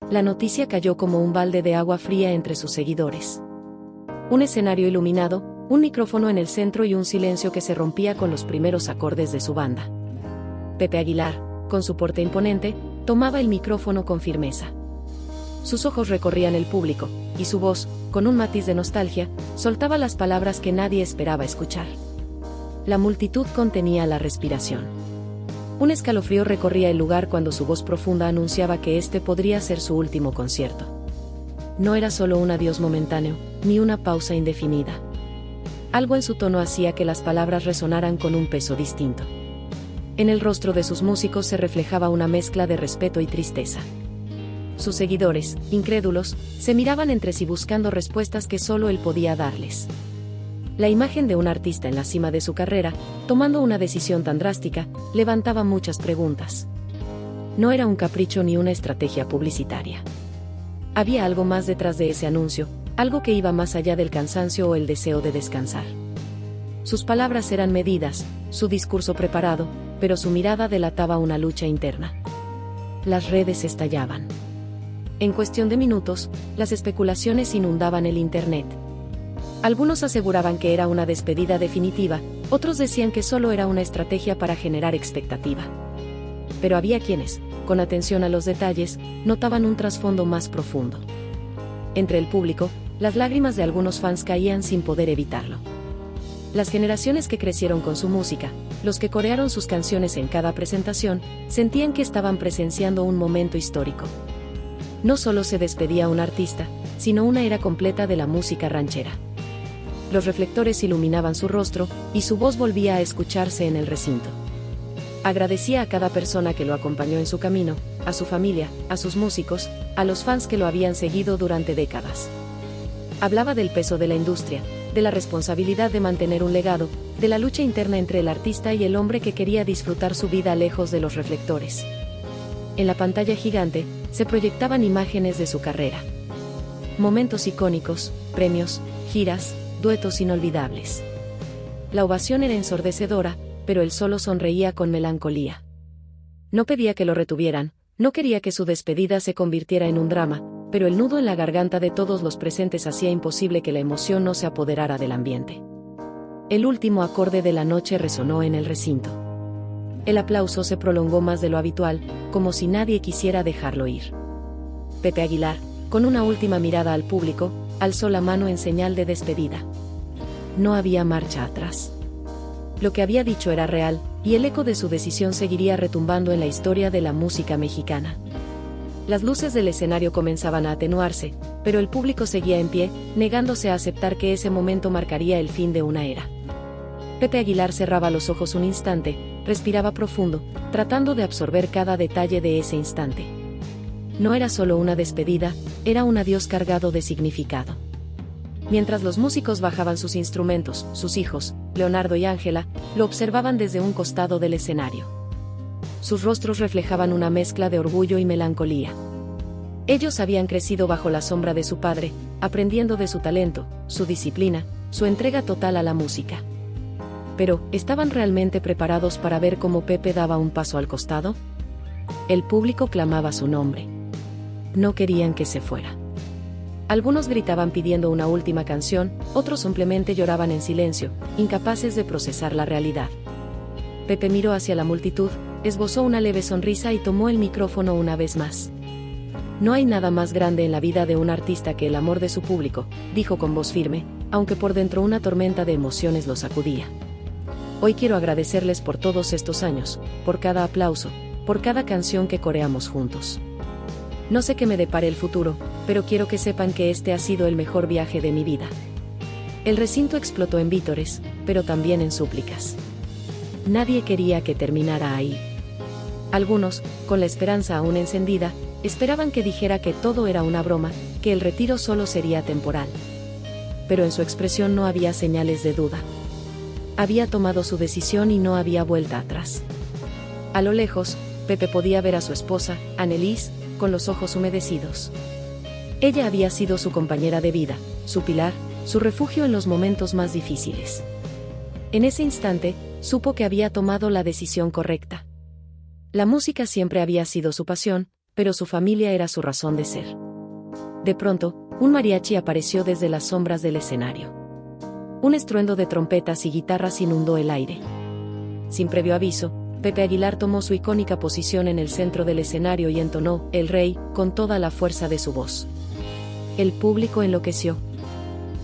La noticia cayó como un balde de agua fría entre sus seguidores. Un escenario iluminado, un micrófono en el centro y un silencio que se rompía con los primeros acordes de su banda. Pepe Aguilar, con su porte imponente, tomaba el micrófono con firmeza. Sus ojos recorrían el público, y su voz, con un matiz de nostalgia, soltaba las palabras que nadie esperaba escuchar. La multitud contenía la respiración. Un escalofrío recorría el lugar cuando su voz profunda anunciaba que este podría ser su último concierto. No era solo un adiós momentáneo, ni una pausa indefinida. Algo en su tono hacía que las palabras resonaran con un peso distinto. En el rostro de sus músicos se reflejaba una mezcla de respeto y tristeza. Sus seguidores, incrédulos, se miraban entre sí buscando respuestas que solo él podía darles. La imagen de un artista en la cima de su carrera, tomando una decisión tan drástica, levantaba muchas preguntas. No era un capricho ni una estrategia publicitaria. Había algo más detrás de ese anuncio, algo que iba más allá del cansancio o el deseo de descansar. Sus palabras eran medidas, su discurso preparado, pero su mirada delataba una lucha interna. Las redes estallaban. En cuestión de minutos, las especulaciones inundaban el Internet. Algunos aseguraban que era una despedida definitiva, otros decían que solo era una estrategia para generar expectativa. Pero había quienes, con atención a los detalles, notaban un trasfondo más profundo. Entre el público, las lágrimas de algunos fans caían sin poder evitarlo. Las generaciones que crecieron con su música, los que corearon sus canciones en cada presentación, sentían que estaban presenciando un momento histórico. No solo se despedía un artista, sino una era completa de la música ranchera. Los reflectores iluminaban su rostro, y su voz volvía a escucharse en el recinto. Agradecía a cada persona que lo acompañó en su camino, a su familia, a sus músicos, a los fans que lo habían seguido durante décadas. Hablaba del peso de la industria, de la responsabilidad de mantener un legado, de la lucha interna entre el artista y el hombre que quería disfrutar su vida lejos de los reflectores. En la pantalla gigante, se proyectaban imágenes de su carrera. Momentos icónicos, premios, giras, duetos inolvidables. La ovación era ensordecedora, pero él solo sonreía con melancolía. No pedía que lo retuvieran, no quería que su despedida se convirtiera en un drama, pero el nudo en la garganta de todos los presentes hacía imposible que la emoción no se apoderara del ambiente. El último acorde de la noche resonó en el recinto. El aplauso se prolongó más de lo habitual, como si nadie quisiera dejarlo ir. Pepe Aguilar, con una última mirada al público, alzó la mano en señal de despedida. No había marcha atrás. Lo que había dicho era real, y el eco de su decisión seguiría retumbando en la historia de la música mexicana. Las luces del escenario comenzaban a atenuarse, pero el público seguía en pie, negándose a aceptar que ese momento marcaría el fin de una era. Pepe Aguilar cerraba los ojos un instante, respiraba profundo, tratando de absorber cada detalle de ese instante. No era solo una despedida, era un adiós cargado de significado. Mientras los músicos bajaban sus instrumentos, sus hijos, Leonardo y Ángela, lo observaban desde un costado del escenario. Sus rostros reflejaban una mezcla de orgullo y melancolía. Ellos habían crecido bajo la sombra de su padre, aprendiendo de su talento, su disciplina, su entrega total a la música. Pero, ¿estaban realmente preparados para ver cómo Pepe daba un paso al costado? El público clamaba su nombre. No querían que se fuera. Algunos gritaban pidiendo una última canción, otros simplemente lloraban en silencio, incapaces de procesar la realidad. Pepe miró hacia la multitud, esbozó una leve sonrisa y tomó el micrófono una vez más. No hay nada más grande en la vida de un artista que el amor de su público, dijo con voz firme, aunque por dentro una tormenta de emociones lo sacudía. Hoy quiero agradecerles por todos estos años, por cada aplauso, por cada canción que coreamos juntos. No sé qué me depare el futuro, pero quiero que sepan que este ha sido el mejor viaje de mi vida. El recinto explotó en vítores, pero también en súplicas. Nadie quería que terminara ahí. Algunos, con la esperanza aún encendida, esperaban que dijera que todo era una broma, que el retiro solo sería temporal. Pero en su expresión no había señales de duda. Había tomado su decisión y no había vuelta atrás. A lo lejos, Pepe podía ver a su esposa, Annelies, con los ojos humedecidos. Ella había sido su compañera de vida, su pilar, su refugio en los momentos más difíciles. En ese instante, supo que había tomado la decisión correcta. La música siempre había sido su pasión, pero su familia era su razón de ser. De pronto, un mariachi apareció desde las sombras del escenario. Un estruendo de trompetas y guitarras inundó el aire. Sin previo aviso, Pepe Aguilar tomó su icónica posición en el centro del escenario y entonó "El Rey" con toda la fuerza de su voz. El público enloqueció.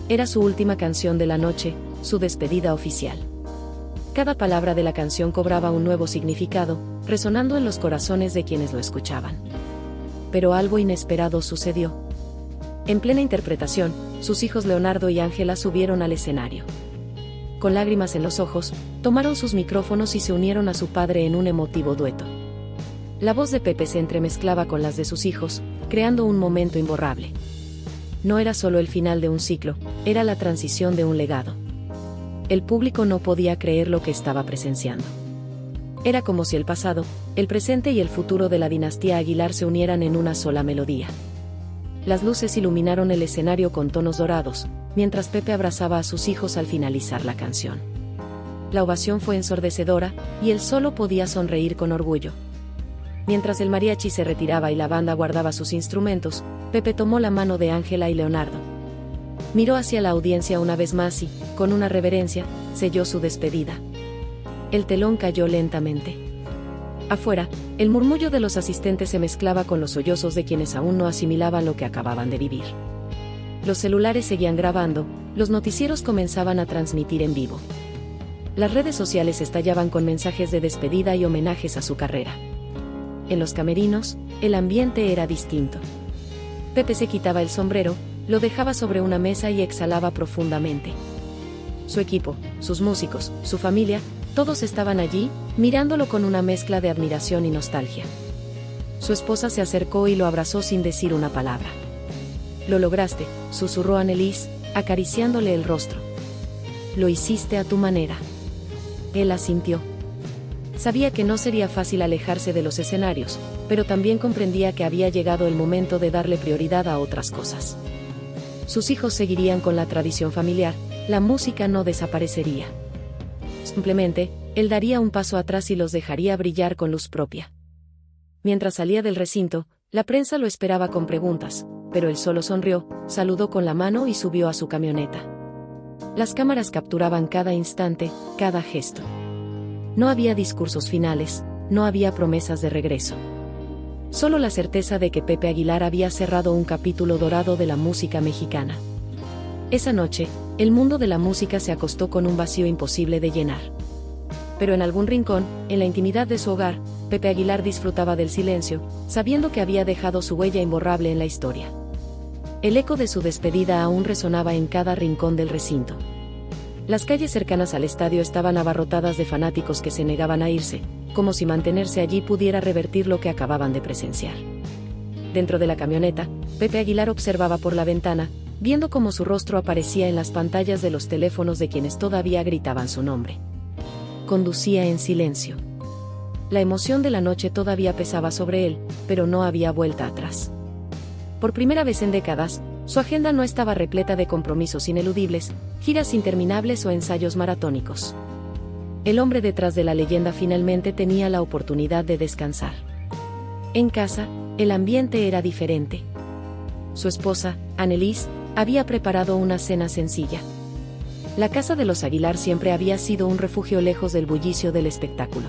Era su última canción de la noche, su despedida oficial. Cada palabra de la canción cobraba un nuevo significado, resonando en los corazones de quienes lo escuchaban. Pero algo inesperado sucedió. En plena interpretación, sus hijos Leonardo y Ángela subieron al escenario. Con lágrimas en los ojos, tomaron sus micrófonos y se unieron a su padre en un emotivo dueto. La voz de Pepe se entremezclaba con las de sus hijos, creando un momento imborrable. No era solo el final de un ciclo, era la transición de un legado. El público no podía creer lo que estaba presenciando. Era como si el pasado, el presente y el futuro de la dinastía Aguilar se unieran en una sola melodía. Las luces iluminaron el escenario con tonos dorados, mientras Pepe abrazaba a sus hijos al finalizar la canción. La ovación fue ensordecedora, y él solo podía sonreír con orgullo. Mientras el mariachi se retiraba y la banda guardaba sus instrumentos, Pepe tomó la mano de Ángela y Leonardo. Miró hacia la audiencia una vez más y, con una reverencia, selló su despedida. El telón cayó lentamente. Afuera, el murmullo de los asistentes se mezclaba con los sollozos de quienes aún no asimilaban lo que acababan de vivir. Los celulares seguían grabando, los noticieros comenzaban a transmitir en vivo. Las redes sociales estallaban con mensajes de despedida y homenajes a su carrera. En los camerinos, el ambiente era distinto. Pepe se quitaba el sombrero, lo dejaba sobre una mesa y exhalaba profundamente. Su equipo, sus músicos, su familia, todos estaban allí, mirándolo con una mezcla de admiración y nostalgia. Su esposa se acercó y lo abrazó sin decir una palabra. «Lo lograste», susurró Annelies, acariciándole el rostro. «Lo hiciste a tu manera». Él asintió. Sabía que no sería fácil alejarse de los escenarios, pero también comprendía que había llegado el momento de darle prioridad a otras cosas. Sus hijos seguirían con la tradición familiar, la música no desaparecería. Simplemente, él daría un paso atrás y los dejaría brillar con luz propia. Mientras salía del recinto, la prensa lo esperaba con preguntas, pero él solo sonrió, saludó con la mano y subió a su camioneta. Las cámaras capturaban cada instante, cada gesto. No había discursos finales, no había promesas de regreso. Solo la certeza de que Pepe Aguilar había cerrado un capítulo dorado de la música mexicana. Esa noche, el mundo de la música se acostó con un vacío imposible de llenar. Pero en algún rincón, en la intimidad de su hogar, Pepe Aguilar disfrutaba del silencio, sabiendo que había dejado su huella imborrable en la historia. El eco de su despedida aún resonaba en cada rincón del recinto. Las calles cercanas al estadio estaban abarrotadas de fanáticos que se negaban a irse, como si mantenerse allí pudiera revertir lo que acababan de presenciar. Dentro de la camioneta, Pepe Aguilar observaba por la ventana, viendo cómo su rostro aparecía en las pantallas de los teléfonos de quienes todavía gritaban su nombre. Conducía en silencio. La emoción de la noche todavía pesaba sobre él, pero no había vuelta atrás. Por primera vez en décadas, su agenda no estaba repleta de compromisos ineludibles, giras interminables o ensayos maratónicos. El hombre detrás de la leyenda finalmente tenía la oportunidad de descansar. En casa, el ambiente era diferente. Su esposa, Annelies, había preparado una cena sencilla. La casa de los Aguilar siempre había sido un refugio lejos del bullicio del espectáculo.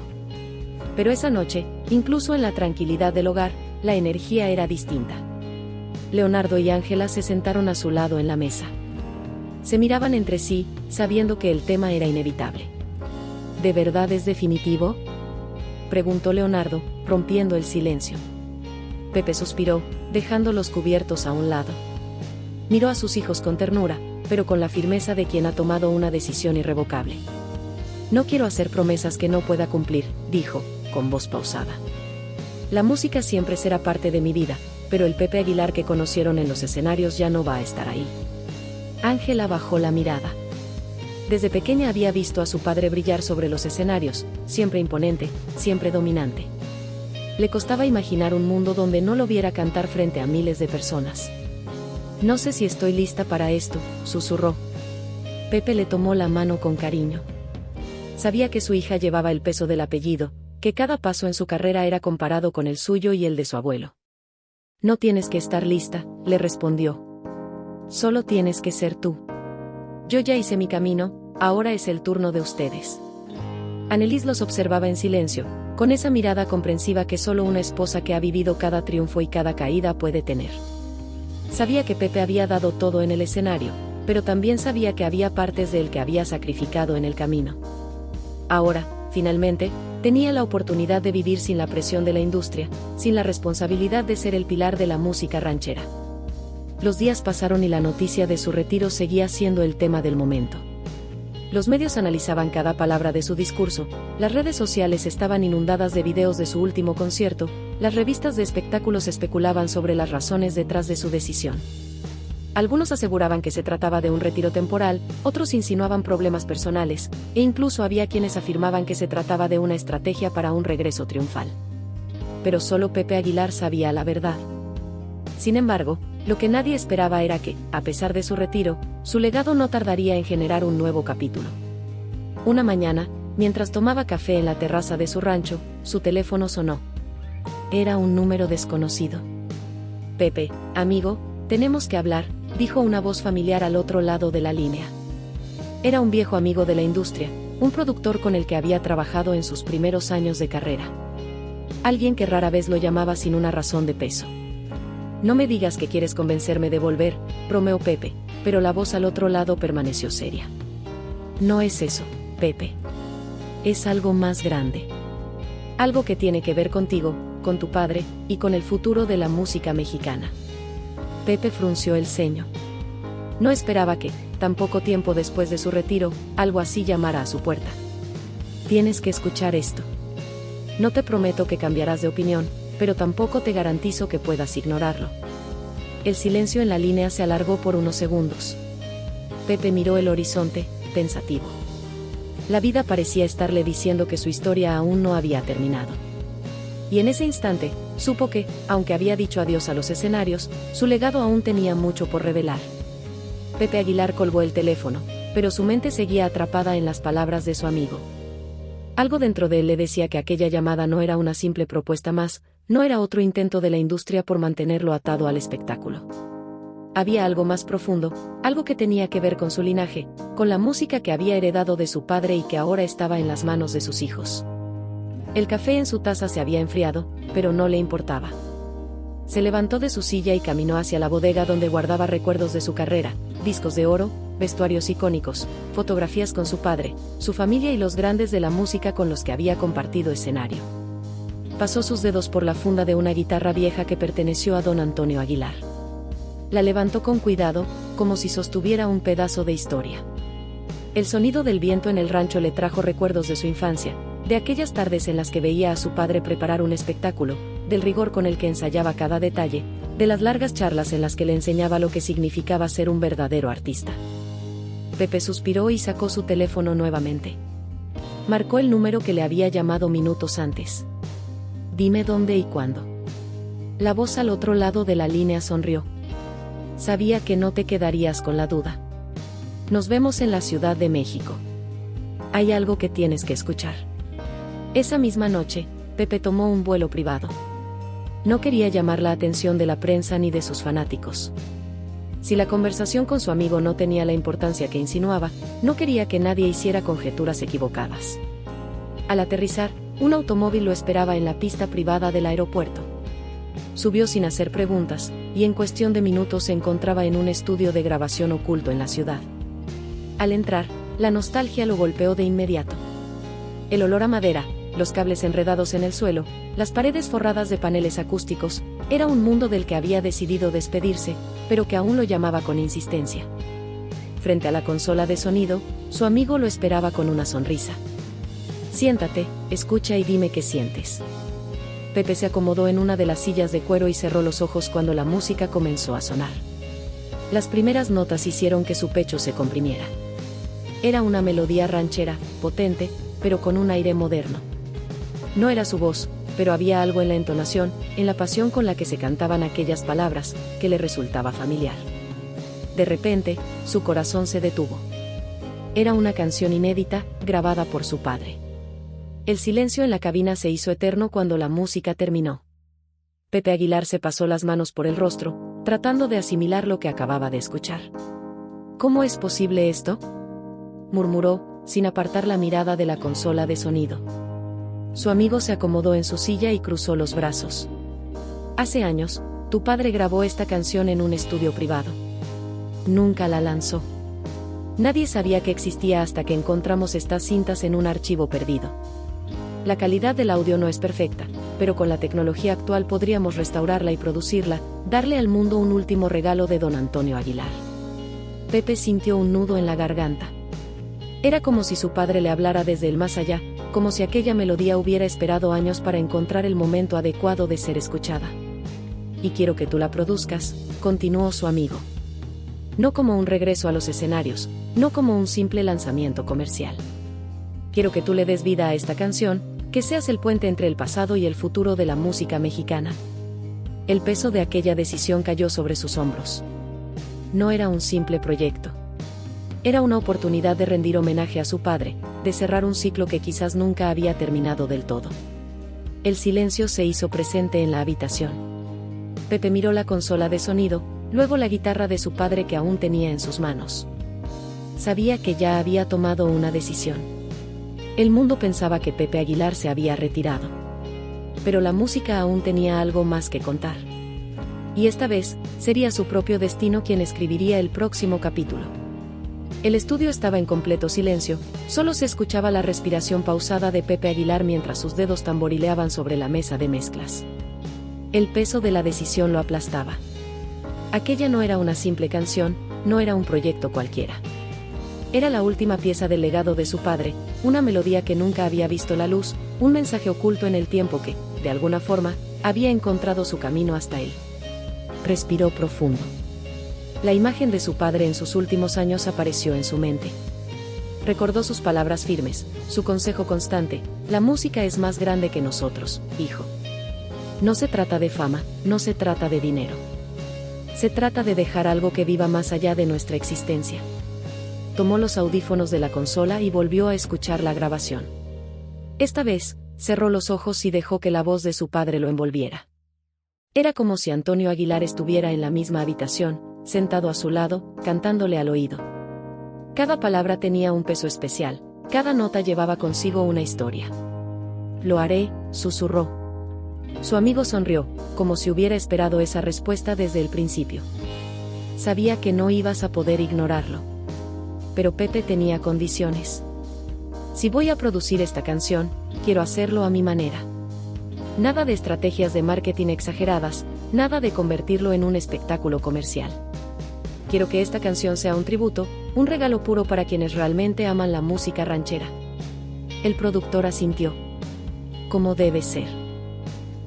Pero esa noche, incluso en la tranquilidad del hogar, la energía era distinta. Leonardo y Ángela se sentaron a su lado en la mesa. Se miraban entre sí, sabiendo que el tema era inevitable. ¿De verdad es definitivo?, preguntó Leonardo, rompiendo el silencio. Pepe suspiró, dejando los cubiertos a un lado. Miró a sus hijos con ternura, pero con la firmeza de quien ha tomado una decisión irrevocable. «No quiero hacer promesas que no pueda cumplir», dijo, con voz pausada. «La música siempre será parte de mi vida, pero el Pepe Aguilar que conocieron en los escenarios ya no va a estar ahí». Ángela bajó la mirada. Desde pequeña había visto a su padre brillar sobre los escenarios, siempre imponente, siempre dominante. Le costaba imaginar un mundo donde no lo viera cantar frente a miles de personas. «No sé si estoy lista para esto», susurró. Pepe le tomó la mano con cariño. Sabía que su hija llevaba el peso del apellido, que cada paso en su carrera era comparado con el suyo y el de su abuelo. No tienes que estar lista, le respondió. Solo tienes que ser tú. Yo ya hice mi camino, ahora es el turno de ustedes. Annelies los observaba en silencio, con esa mirada comprensiva que solo una esposa que ha vivido cada triunfo y cada caída puede tener. Sabía que Pepe había dado todo en el escenario, pero también sabía que había partes de él que había sacrificado en el camino. Ahora, finalmente, tenía la oportunidad de vivir sin la presión de la industria, sin la responsabilidad de ser el pilar de la música ranchera. Los días pasaron y la noticia de su retiro seguía siendo el tema del momento. Los medios analizaban cada palabra de su discurso, las redes sociales estaban inundadas de videos de su último concierto, las revistas de espectáculos especulaban sobre las razones detrás de su decisión. Algunos aseguraban que se trataba de un retiro temporal, otros insinuaban problemas personales, e incluso había quienes afirmaban que se trataba de una estrategia para un regreso triunfal. Pero solo Pepe Aguilar sabía la verdad. Sin embargo, lo que nadie esperaba era que, a pesar de su retiro, su legado no tardaría en generar un nuevo capítulo. Una mañana, mientras tomaba café en la terraza de su rancho, su teléfono sonó. Era un número desconocido. Pepe, amigo, tenemos que hablar, dijo una voz familiar al otro lado de la línea. Era un viejo amigo de la industria, un productor con el que había trabajado en sus primeros años de carrera. Alguien que rara vez lo llamaba sin una razón de peso. No me digas que quieres convencerme de volver, bromeó Pepe, pero la voz al otro lado permaneció seria. No es eso, Pepe. Es algo más grande. Algo que tiene que ver contigo, con tu padre, y con el futuro de la música mexicana. Pepe frunció el ceño. No esperaba que, tan poco tiempo después de su retiro, algo así llamara a su puerta. Tienes que escuchar esto. No te prometo que cambiarás de opinión, pero tampoco te garantizo que puedas ignorarlo. El silencio en la línea se alargó por unos segundos. Pepe miró el horizonte, pensativo. La vida parecía estarle diciendo que su historia aún no había terminado. Y en ese instante, supo que, aunque había dicho adiós a los escenarios, su legado aún tenía mucho por revelar. Pepe Aguilar colgó el teléfono, pero su mente seguía atrapada en las palabras de su amigo. Algo dentro de él le decía que aquella llamada no era una simple propuesta más, no era otro intento de la industria por mantenerlo atado al espectáculo. Había algo más profundo, algo que tenía que ver con su linaje, con la música que había heredado de su padre y que ahora estaba en las manos de sus hijos. El café en su taza se había enfriado, pero no le importaba. Se levantó de su silla y caminó hacia la bodega donde guardaba recuerdos de su carrera, discos de oro, vestuarios icónicos, fotografías con su padre, su familia y los grandes de la música con los que había compartido escenario. Pasó sus dedos por la funda de una guitarra vieja que perteneció a don Antonio Aguilar. La levantó con cuidado, como si sostuviera un pedazo de historia. El sonido del viento en el rancho le trajo recuerdos de su infancia, de aquellas tardes en las que veía a su padre preparar un espectáculo, del rigor con el que ensayaba cada detalle, de las largas charlas en las que le enseñaba lo que significaba ser un verdadero artista. Pepe suspiró y sacó su teléfono nuevamente. Marcó el número que le había llamado minutos antes. Dime dónde y cuándo. La voz al otro lado de la línea sonrió. Sabía que no te quedarías con la duda. Nos vemos en la Ciudad de México. Hay algo que tienes que escuchar. Esa misma noche, Pepe tomó un vuelo privado. No quería llamar la atención de la prensa ni de sus fanáticos. Si la conversación con su amigo no tenía la importancia que insinuaba, no quería que nadie hiciera conjeturas equivocadas. Al aterrizar, un automóvil lo esperaba en la pista privada del aeropuerto. Subió sin hacer preguntas, y en cuestión de minutos se encontraba en un estudio de grabación oculto en la ciudad. Al entrar, la nostalgia lo golpeó de inmediato. El olor a madera, los cables enredados en el suelo, las paredes forradas de paneles acústicos, era un mundo del que había decidido despedirse, pero que aún lo llamaba con insistencia. Frente a la consola de sonido, su amigo lo esperaba con una sonrisa. Siéntate, escucha y dime qué sientes. Pepe se acomodó en una de las sillas de cuero y cerró los ojos cuando la música comenzó a sonar. Las primeras notas hicieron que su pecho se comprimiera. Era una melodía ranchera, potente, pero con un aire moderno. No era su voz, pero había algo en la entonación, en la pasión con la que se cantaban aquellas palabras, que le resultaba familiar. De repente, su corazón se detuvo. Era una canción inédita, grabada por su padre. El silencio en la cabina se hizo eterno cuando la música terminó. Pepe Aguilar se pasó las manos por el rostro, tratando de asimilar lo que acababa de escuchar. ¿Cómo es posible esto?, murmuró, sin apartar la mirada de la consola de sonido. Su amigo se acomodó en su silla y cruzó los brazos. Hace años, tu padre grabó esta canción en un estudio privado. Nunca la lanzó. Nadie sabía que existía hasta que encontramos estas cintas en un archivo perdido. La calidad del audio no es perfecta, pero con la tecnología actual podríamos restaurarla y producirla, darle al mundo un último regalo de don Antonio Aguilar. Pepe sintió un nudo en la garganta. Era como si su padre le hablara desde el más allá, como si aquella melodía hubiera esperado años para encontrar el momento adecuado de ser escuchada. Y quiero que tú la produzcas, continuó su amigo. No como un regreso a los escenarios, no como un simple lanzamiento comercial. Quiero que tú le des vida a esta canción, que seas el puente entre el pasado y el futuro de la música mexicana. El peso de aquella decisión cayó sobre sus hombros. No era un simple proyecto. Era una oportunidad de rendir homenaje a su padre, de cerrar un ciclo que quizás nunca había terminado del todo. El silencio se hizo presente en la habitación. Pepe miró la consola de sonido, luego la guitarra de su padre que aún tenía en sus manos. Sabía que ya había tomado una decisión. El mundo pensaba que Pepe Aguilar se había retirado. Pero la música aún tenía algo más que contar. Y esta vez, sería su propio destino quien escribiría el próximo capítulo. El estudio estaba en completo silencio, solo se escuchaba la respiración pausada de Pepe Aguilar mientras sus dedos tamborileaban sobre la mesa de mezclas. El peso de la decisión lo aplastaba. Aquella no era una simple canción, no era un proyecto cualquiera. Era la última pieza del legado de su padre, una melodía que nunca había visto la luz, un mensaje oculto en el tiempo que, de alguna forma, había encontrado su camino hasta él. Respiró profundo. La imagen de su padre en sus últimos años apareció en su mente. Recordó sus palabras firmes, su consejo constante: la música es más grande que nosotros, hijo. No se trata de fama, no se trata de dinero. Se trata de dejar algo que viva más allá de nuestra existencia. Tomó los audífonos de la consola y volvió a escuchar la grabación. Esta vez, cerró los ojos y dejó que la voz de su padre lo envolviera. Era como si Antonio Aguilar estuviera en la misma habitación, sentado a su lado, cantándole al oído. Cada palabra tenía un peso especial, cada nota llevaba consigo una historia. Lo haré, susurró. Su amigo sonrió, como si hubiera esperado esa respuesta desde el principio. Sabía que no ibas a poder ignorarlo. Pero Pepe tenía condiciones. Si voy a producir esta canción, quiero hacerlo a mi manera. Nada de estrategias de marketing exageradas, nada de convertirlo en un espectáculo comercial. Quiero que esta canción sea un tributo, un regalo puro para quienes realmente aman la música ranchera. El productor asintió. Como debe ser.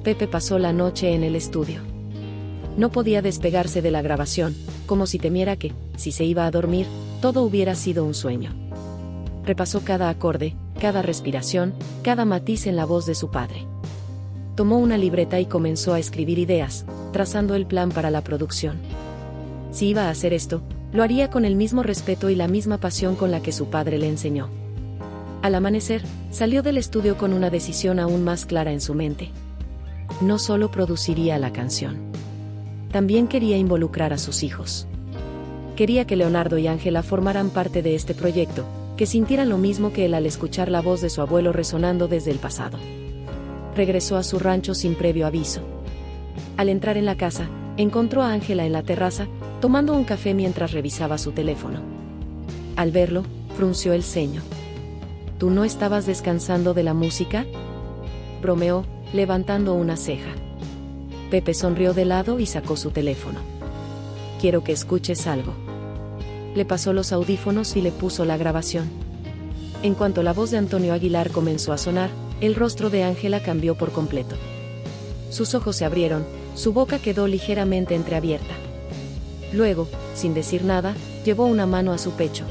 Pepe pasó la noche en el estudio. No podía despegarse de la grabación, como si temiera que, si se iba a dormir, todo hubiera sido un sueño. Repasó cada acorde, cada respiración, cada matiz en la voz de su padre. Tomó una libreta y comenzó a escribir ideas, trazando el plan para la producción. Si iba a hacer esto, lo haría con el mismo respeto y la misma pasión con la que su padre le enseñó. Al amanecer, salió del estudio con una decisión aún más clara en su mente. No solo produciría la canción. También quería involucrar a sus hijos. Quería que Leonardo y Ángela formaran parte de este proyecto, que sintieran lo mismo que él al escuchar la voz de su abuelo resonando desde el pasado. Regresó a su rancho sin previo aviso. Al entrar en la casa, encontró a Ángela en la terraza, tomando un café mientras revisaba su teléfono. Al verlo, frunció el ceño. ¿Tú no estabas descansando de la música?, bromeó, levantando una ceja. Pepe sonrió de lado y sacó su teléfono. Quiero que escuches algo. Le pasó los audífonos y le puso la grabación. En cuanto la voz de Antonio Aguilar comenzó a sonar, el rostro de Ángela cambió por completo. Sus ojos se abrieron, su boca quedó ligeramente entreabierta. Luego, sin decir nada, llevó una mano a su pecho.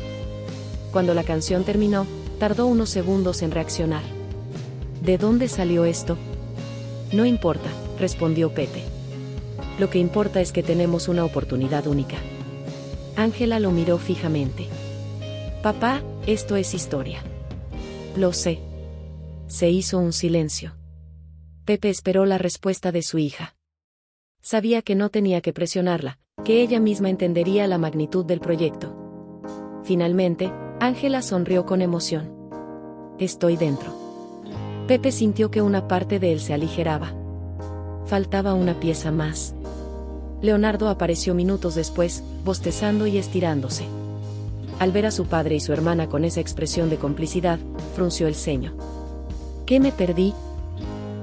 Cuando la canción terminó, tardó unos segundos en reaccionar. ¿De dónde salió esto? No importa, respondió Pepe. Lo que importa es que tenemos una oportunidad única. Ángela lo miró fijamente. Papá, esto es historia. Lo sé. Se hizo un silencio. Pepe esperó la respuesta de su hija. sabía que no tenía que presionarla, que ella misma entendería la magnitud del proyecto. Finalmente, Ángela sonrió con emoción. Estoy dentro. Pepe sintió que una parte de él se aligeraba. Faltaba una pieza más. Leonardo apareció minutos después, bostezando y estirándose. Al ver a su padre y su hermana con esa expresión de complicidad, frunció el ceño. ¿Qué me perdí?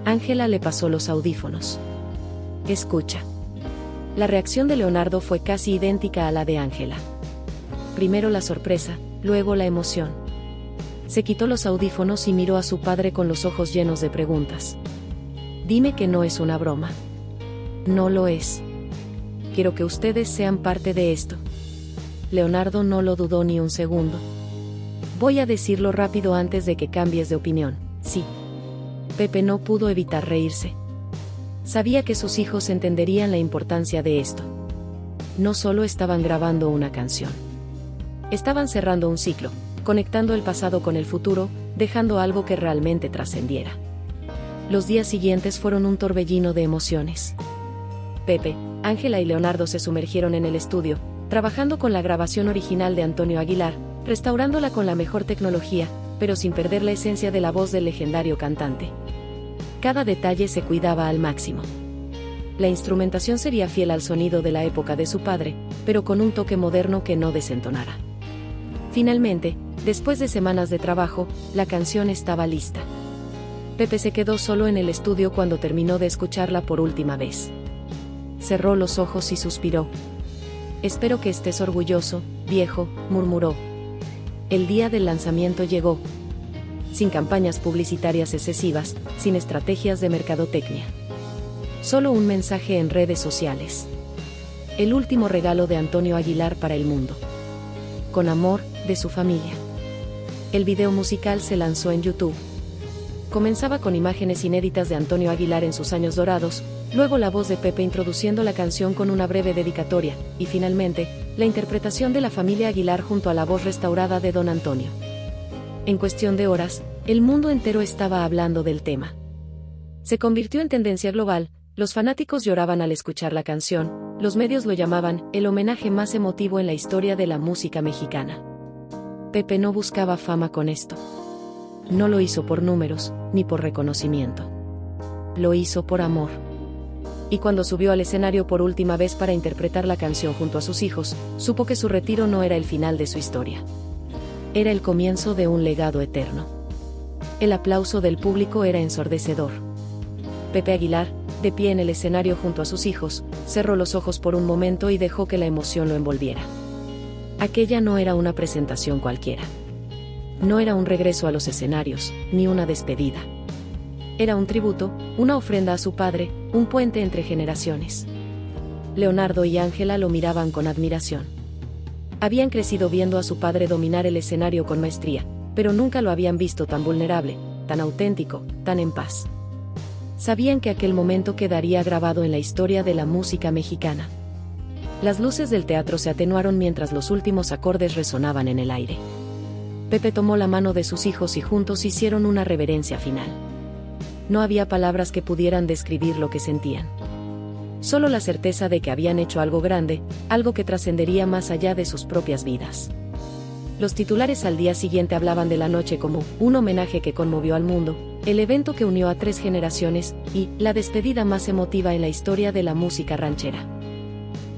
Ángela le pasó los audífonos. Escucha. La reacción de Leonardo fue casi idéntica a la de Ángela. Primero la sorpresa, luego la emoción. Se quitó los audífonos y miró a su padre con los ojos llenos de preguntas. Dime que no es una broma. No lo es. Quiero que ustedes sean parte de esto. Leonardo no lo dudó ni un segundo. Voy a decirlo rápido antes de que cambies de opinión. Sí. Pepe no pudo evitar reírse. Sabía que sus hijos entenderían la importancia de esto. No solo estaban grabando una canción. Estaban cerrando un ciclo, conectando el pasado con el futuro, dejando algo que realmente trascendiera. Los días siguientes fueron un torbellino de emociones. Pepe, Ángela y Leonardo se sumergieron en el estudio, trabajando con la grabación original de Antonio Aguilar, restaurándola con la mejor tecnología, pero sin perder la esencia de la voz del legendario cantante. Cada detalle se cuidaba al máximo. La instrumentación sería fiel al sonido de la época de su padre, pero con un toque moderno que no desentonara. Finalmente, después de semanas de trabajo, la canción estaba lista. Pepe se quedó solo en el estudio cuando terminó de escucharla por última vez. Cerró los ojos y suspiró. Espero que estés orgulloso, viejo, murmuró. El día del lanzamiento llegó. Sin campañas publicitarias excesivas, sin estrategias de mercadotecnia. Solo un mensaje en redes sociales. El último regalo de Antonio Aguilar para el mundo. Con amor, de su familia. El video musical se lanzó en YouTube. Comenzaba con imágenes inéditas de Antonio Aguilar en sus años dorados, luego la voz de Pepe introduciendo la canción con una breve dedicatoria, y finalmente, la interpretación de la familia Aguilar junto a la voz restaurada de Don Antonio. En cuestión de horas, el mundo entero estaba hablando del tema. Se convirtió en tendencia global, los fanáticos lloraban al escuchar la canción, los medios lo llamaban el homenaje más emotivo en la historia de la música mexicana. Pepe no buscaba fama con esto. No lo hizo por números, ni por reconocimiento. Lo hizo por amor. Y cuando subió al escenario por última vez para interpretar la canción junto a sus hijos, supo que su retiro no era el final de su historia. Era el comienzo de un legado eterno. El aplauso del público era ensordecedor. Pepe Aguilar, de pie en el escenario junto a sus hijos, cerró los ojos por un momento y dejó que la emoción lo envolviera. Aquella no era una presentación cualquiera. No era un regreso a los escenarios, ni una despedida. Era un tributo, una ofrenda a su padre, un puente entre generaciones. Leonardo y Ángela lo miraban con admiración. Habían crecido viendo a su padre dominar el escenario con maestría, pero nunca lo habían visto tan vulnerable, tan auténtico, tan en paz. Sabían que aquel momento quedaría grabado en la historia de la música mexicana. Las luces del teatro se atenuaron mientras los últimos acordes resonaban en el aire. Pepe tomó la mano de sus hijos y juntos hicieron una reverencia final. No había palabras que pudieran describir lo que sentían. Solo la certeza de que habían hecho algo grande, algo que trascendería más allá de sus propias vidas. Los titulares al día siguiente hablaban de la noche como un homenaje que conmovió al mundo, el evento que unió a 3 generaciones, y la despedida más emotiva en la historia de la música ranchera.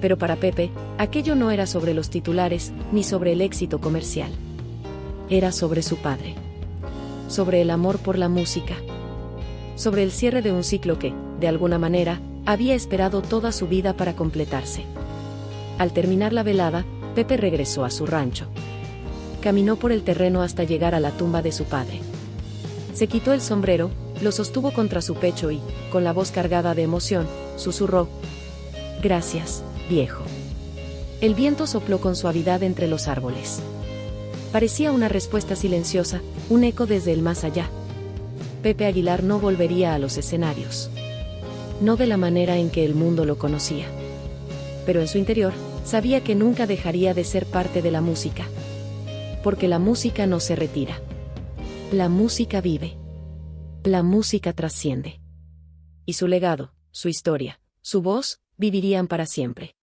Pero para Pepe, aquello no era sobre los titulares, ni sobre el éxito comercial. Era sobre su padre. Sobre el amor por la música. Sobre el cierre de un ciclo que, de alguna manera, había esperado toda su vida para completarse. Al terminar la velada, Pepe regresó a su rancho. Caminó por el terreno hasta llegar a la tumba de su padre. Se quitó el sombrero, lo sostuvo contra su pecho y, con la voz cargada de emoción, susurró: «Gracias, viejo». El viento sopló con suavidad entre los árboles. Parecía una respuesta silenciosa, un eco desde el más allá. Pepe Aguilar no volvería a los escenarios. No de la manera en que el mundo lo conocía. Pero en su interior, sabía que nunca dejaría de ser parte de la música. Porque la música no se retira. La música vive. La música trasciende. Y su legado, su historia, su voz, vivirían para siempre.